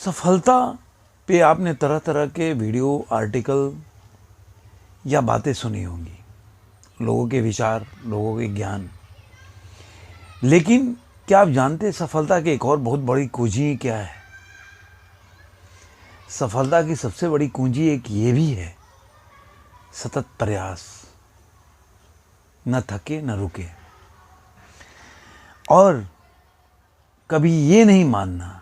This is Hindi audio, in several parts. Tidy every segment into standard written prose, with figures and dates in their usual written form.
सफलता पे आपने तरह तरह के वीडियो, आर्टिकल या बातें सुनी होंगी, लोगों के विचार, लोगों के ज्ञान। लेकिन क्या आप जानते हैं सफलता की एक और बहुत बड़ी कुंजी क्या है? सफलता की सबसे बड़ी कुंजी एक ये भी है, सतत प्रयास, न थके न रुके, और कभी ये नहीं मानना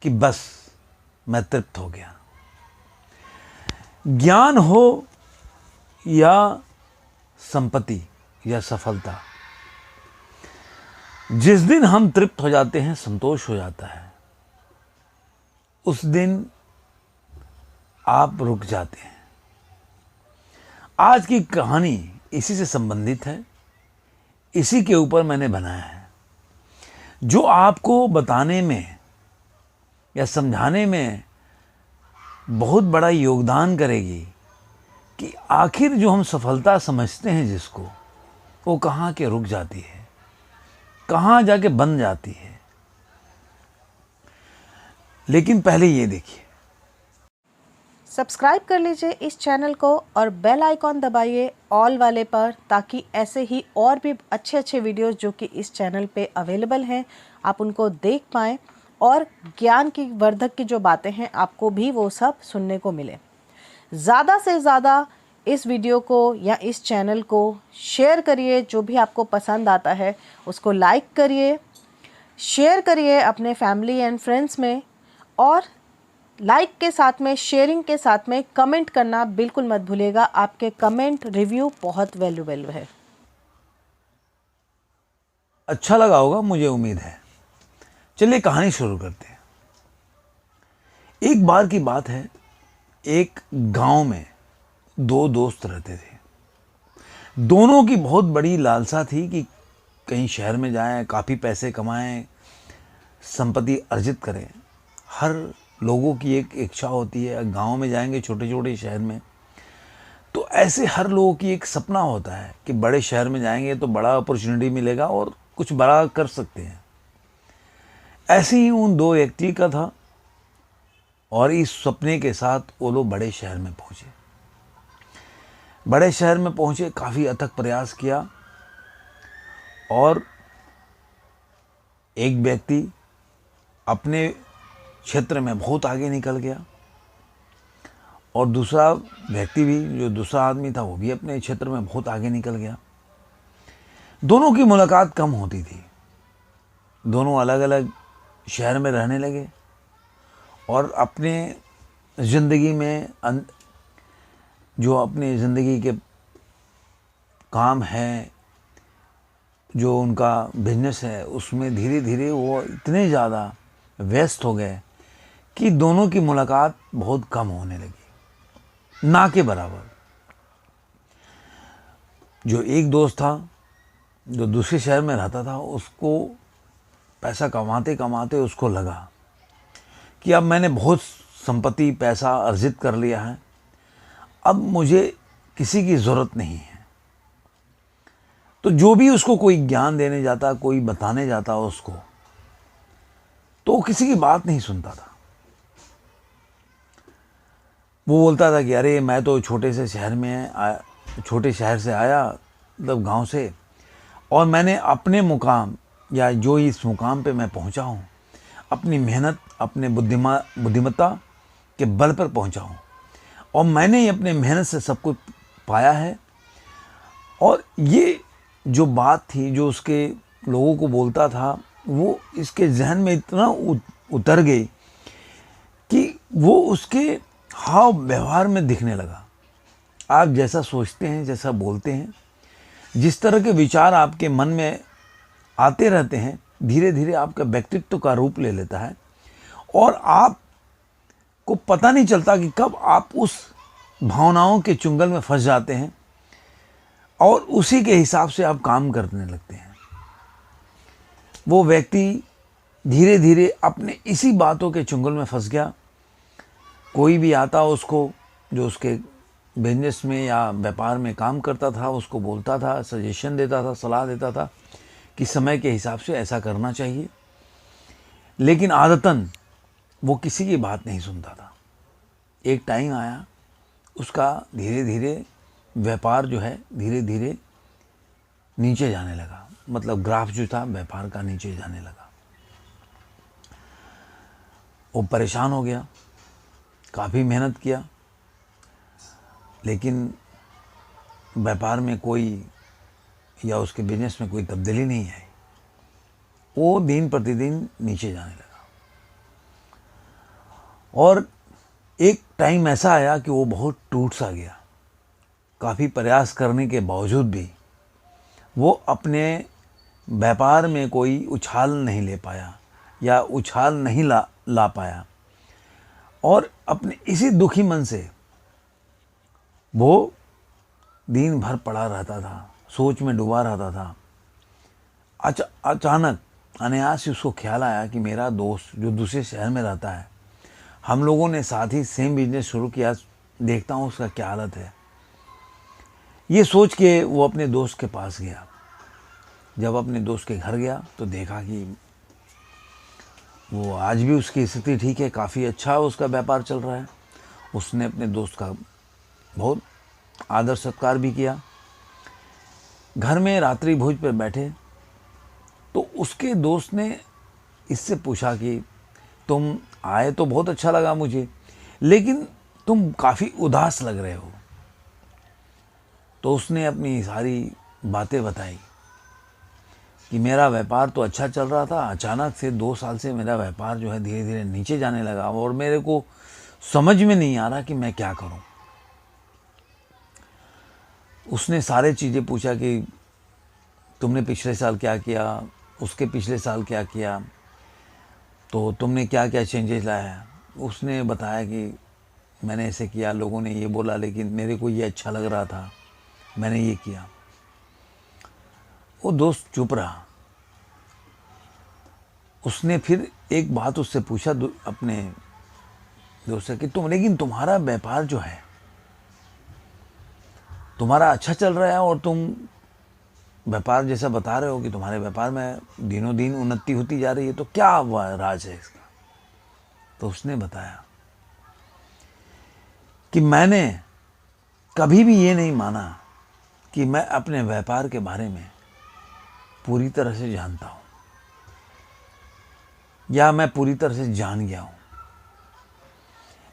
कि बस मैं तृप्त हो गया। ज्ञान हो या संपत्ति या सफलता, जिस दिन हम तृप्त हो जाते हैं, संतोष हो जाता है, उस दिन आप रुक जाते हैं। आज की कहानी इसी से संबंधित है, इसी के ऊपर मैंने बनाया है, जो आपको बताने में या समझाने में बहुत बड़ा योगदान करेगी कि आखिर जो हम सफलता समझते हैं जिसको, वो कहाँ के रुक जाती है, कहाँ जाके बन जाती है। लेकिन पहले ये देखिए, सब्सक्राइब कर लीजिए इस चैनल को और बेल आइकॉन दबाइए ऑल वाले पर, ताकि ऐसे ही और भी अच्छे अच्छे वीडियोस जो कि इस चैनल पे अवेलेबल हैं आप उनको देख पाएँ और ज्ञान की वर्धक की जो बातें हैं आपको भी वो सब सुनने को मिले। ज़्यादा से ज़्यादा इस वीडियो को या इस चैनल को शेयर करिए, जो भी आपको पसंद आता है उसको लाइक करिए, शेयर करिए अपने फैमिली एंड फ्रेंड्स में, और लाइक के साथ में, शेयरिंग के साथ में कमेंट करना बिल्कुल मत भूलिएगा। आपके कमेंट, रिव्यू बहुत वैल्यूएबल है। अच्छा लगा होगा, मुझे उम्मीद है। चलिए कहानी शुरू करते हैं। एक बार की बात है, एक गांव में दो दोस्त रहते थे। दोनों की बहुत बड़ी लालसा थी कि कहीं शहर में जाएं, काफ़ी पैसे कमाएं, संपत्ति अर्जित करें। हर लोगों की एक इच्छा होती है, गांव में जाएंगे छोटे छोटे शहर में, तो ऐसे हर लोगों की एक सपना होता है कि बड़े शहर में जाएंगे तो बड़ा अपॉर्चुनिटी मिलेगा और कुछ बड़ा कर सकते हैं। ऐसे ही उन दो व्यक्ति का था, और इस सपने के साथ वो लोग बड़े शहर में पहुंचे। बड़े शहर में पहुंचे, काफ़ी अथक प्रयास किया, और एक व्यक्ति अपने क्षेत्र में बहुत आगे निकल गया, और दूसरा व्यक्ति भी, जो दूसरा आदमी था, वो भी अपने क्षेत्र में बहुत आगे निकल गया। दोनों की मुलाकात कम होती थी। दोनों अलग अलग शहर में रहने लगे और अपने ज़िंदगी में जो अपने ज़िंदगी के काम है, जो उनका बिजनेस है, उसमें धीरे धीरे वो इतने ज़्यादा व्यस्त हो गए कि दोनों की मुलाकात बहुत कम होने लगी, ना के बराबर। जो एक दोस्त था, जो दूसरे शहर में रहता था, उसको पैसा कमाते कमाते उसको लगा कि अब मैंने बहुत संपत्ति, पैसा अर्जित कर लिया है, अब मुझे किसी की ज़रूरत नहीं है। तो जो भी उसको कोई ज्ञान देने जाता, कोई बताने जाता उसको, तो वो किसी की बात नहीं सुनता था। वो बोलता था कि अरे मैं तो छोटे से शहर में छोटे शहर से आया, मतलब गांव से, और मैंने अपने मुकाम या जो इस मुकाम पे मैं पहुंचा हूं, अपनी मेहनत, अपने बुद्धिमत्ता के बल पर पहुंचा हूं, और मैंने ही अपने मेहनत से सब कुछ पाया है। और ये जो बात थी, जो उसके लोगों को बोलता था, वो इसके जहन में इतना उतर गई कि वो उसके हाव व्यवहार में दिखने लगा। आप जैसा सोचते हैं, जैसा बोलते हैं, जिस तरह के विचार आपके मन में आते रहते हैं, धीरे धीरे आपका व्यक्तित्व का रूप ले लेता है, और आपको पता नहीं चलता कि कब आप उस भावनाओं के चुंगल में फंस जाते हैं और उसी के हिसाब से आप काम करने लगते हैं। वो व्यक्ति धीरे धीरे अपने इसी बातों के चुंगल में फंस गया। कोई भी आता उसको, जो उसके बिजनेस में या व्यापार में काम करता था, उसको बोलता था, सजेशन देता था, सलाह देता था कि समय के हिसाब से ऐसा करना चाहिए। लेकिन आदतन वो किसी की बात नहीं सुनता था। एक टाइम आया उसका धीरे धीरे व्यापार जो है धीरे धीरे नीचे जाने लगा, मतलब ग्राफ जो था व्यापार का नीचे जाने लगा। वो परेशान हो गया, काफ़ी मेहनत किया, लेकिन व्यापार में कोई या उसके बिजनेस में कोई तब्दीली नहीं आई। वो दिन प्रतिदिन नीचे जाने लगा और एक टाइम ऐसा आया कि वो बहुत टूट सा गया। काफ़ी प्रयास करने के बावजूद भी वो अपने व्यापार में कोई उछाल नहीं ले पाया या उछाल नहीं ला पाया और अपने इसी दुखी मन से वो दिन भर पड़ा रहता था, सोच में डूबा रहता था। अचानक अनायास ही उसको ख्याल आया कि मेरा दोस्त जो दूसरे शहर में रहता है, हम लोगों ने साथ ही सेम बिजनेस शुरू किया, देखता हूँ उसका क्या हालत है। ये सोच के वो अपने दोस्त के पास गया। जब अपने दोस्त के घर गया तो देखा कि वो आज भी उसकी स्थिति ठीक है, काफ़ी अच्छा उसका व्यापार चल रहा है। उसने अपने दोस्त का बहुत आदर सत्कार भी किया। घर में रात्रि भोज पर बैठे तो उसके दोस्त ने इससे पूछा कि तुम आए तो बहुत अच्छा लगा मुझे, लेकिन तुम काफ़ी उदास लग रहे हो। तो उसने अपनी सारी बातें बताई कि मेरा व्यापार तो अच्छा चल रहा था, अचानक से 2 साल से मेरा व्यापार जो है धीरे धीरे नीचे जाने लगा और मेरे को समझ में नहीं आ रहा कि मैं क्या करूं। उसने सारे चीज़ें पूछा कि तुमने पिछले साल क्या किया, उसके पिछले साल क्या किया, तो तुमने क्या क्या चेंजेस लाया। उसने बताया कि मैंने ऐसे किया, लोगों ने ये बोला, लेकिन मेरे को ये अच्छा लग रहा था, मैंने ये किया। वो दोस्त चुप रहा। उसने फिर एक बात उससे पूछा अपने दोस्त से कि लेकिन तुम्हारा व्यापार जो है तुम्हारा अच्छा चल रहा है और तुम व्यापार जैसा बता रहे हो कि तुम्हारे व्यापार में दिनों दिन उन्नति होती जा रही है, तो क्या राज है इसका। तो उसने बताया कि मैंने कभी भी ये नहीं माना कि मैं अपने व्यापार के बारे में पूरी तरह से जानता हूं या मैं पूरी तरह से जान गया हूं।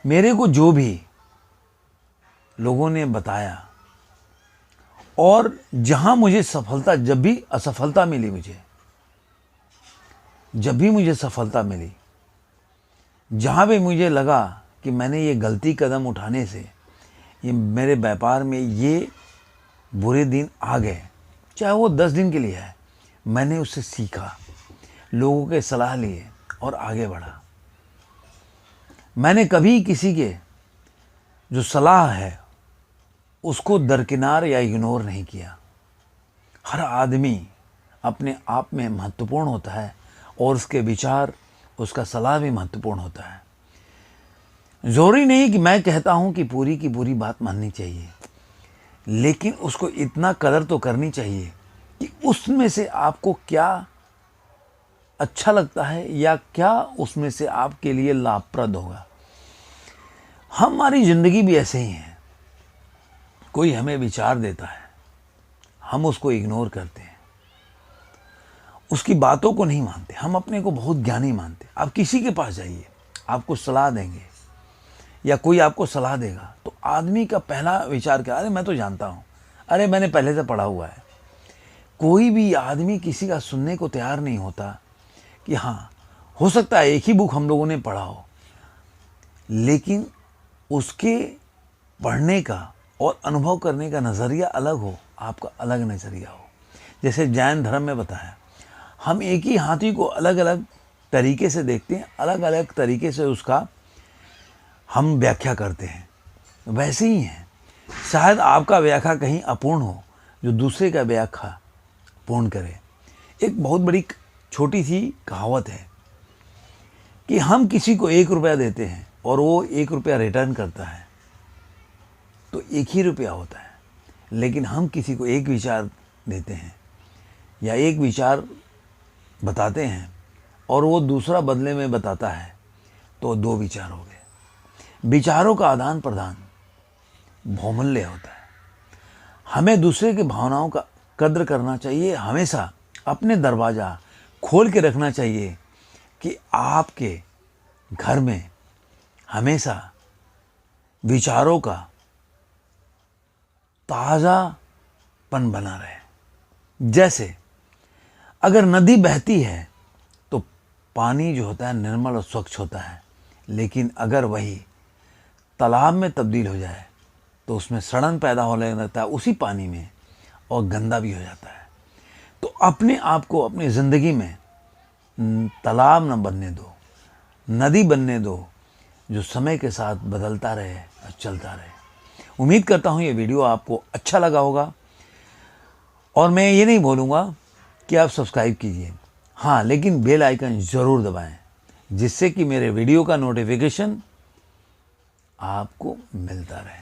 मेरे को जो भी लोगों ने बताया और जहां मुझे सफलता, जब भी असफलता मिली मुझे, जब भी मुझे सफलता मिली, जहां भी मुझे लगा कि मैंने ये गलती कदम उठाने से ये मेरे व्यापार में ये बुरे दिन आ गए, चाहे वो 10 दिन के लिए है, मैंने उससे सीखा, लोगों के सलाह लिए और आगे बढ़ा। मैंने कभी किसी के जो सलाह है उसको दरकिनार या इग्नोर नहीं किया। हर आदमी अपने आप में महत्वपूर्ण होता है और उसके विचार, उसका सलाह भी महत्वपूर्ण होता है। ज़रूरी नहीं कि मैं कहता हूं कि पूरी की पूरी बात माननी चाहिए, लेकिन उसको इतना कदर तो करनी चाहिए कि उसमें से आपको क्या अच्छा लगता है या क्या उसमें से आपके लिए लाभप्रद होगा। हमारी ज़िंदगी भी ऐसे ही है। कोई हमें विचार देता है, हम उसको इग्नोर करते हैं, उसकी बातों को नहीं मानते, हम अपने को बहुत ज्ञानी मानते। आप किसी के पास जाइए, आपको सलाह देंगे या कोई आपको सलाह देगा तो आदमी का पहला विचार क्या, अरे मैं तो जानता हूँ, अरे मैंने पहले से पढ़ा हुआ है। कोई भी आदमी किसी का सुनने को तैयार नहीं होता कि हाँ, हो सकता है एक ही बुक हम लोगों ने पढ़ा हो, लेकिन उसके पढ़ने का और अनुभव करने का नज़रिया अलग हो, आपका अलग नज़रिया हो। जैसे जैन धर्म में बताया, हम एक ही हाथी को अलग अलग तरीके से देखते हैं, अलग अलग तरीके से उसका हम व्याख्या करते हैं। वैसे ही है, शायद आपका व्याख्या कहीं अपूर्ण हो जो दूसरे का व्याख्या पूर्ण करे। एक बहुत बड़ी छोटी सी कहावत है कि हम किसी को 1 रुपया देते हैं और वो 1 रुपया रिटर्न करता है तो 1 ही रुपया होता है, लेकिन हम किसी को 1 विचार देते हैं या 1 विचार बताते हैं और वो दूसरा बदले में बताता है तो दो विचार हो गए। विचारों का आदान प्रदान बहुमूल्य होता है। हमें दूसरे की भावनाओं का कद्र करना चाहिए। हमेशा अपने दरवाज़ा खोल के रखना चाहिए कि आपके घर में हमेशा विचारों का ताज़ापन बना रहे। जैसे अगर नदी बहती है तो पानी जो होता है निर्मल और स्वच्छ होता है, लेकिन अगर वही तालाब में तब्दील हो जाए तो उसमें सड़न पैदा होने लगता है उसी पानी में, और गंदा भी हो जाता है। तो अपने आप को अपनी ज़िंदगी में तालाब न बनने दो, नदी बनने दो, जो समय के साथ बदलता रहे और चलता रहे। उम्मीद करता हूँ ये वीडियो आपको अच्छा लगा होगा, और मैं ये नहीं बोलूँगा कि आप सब्सक्राइब कीजिए, हाँ, लेकिन बेल आइकन ज़रूर दबाएं, जिससे कि मेरे वीडियो का नोटिफिकेशन आपको मिलता रहे।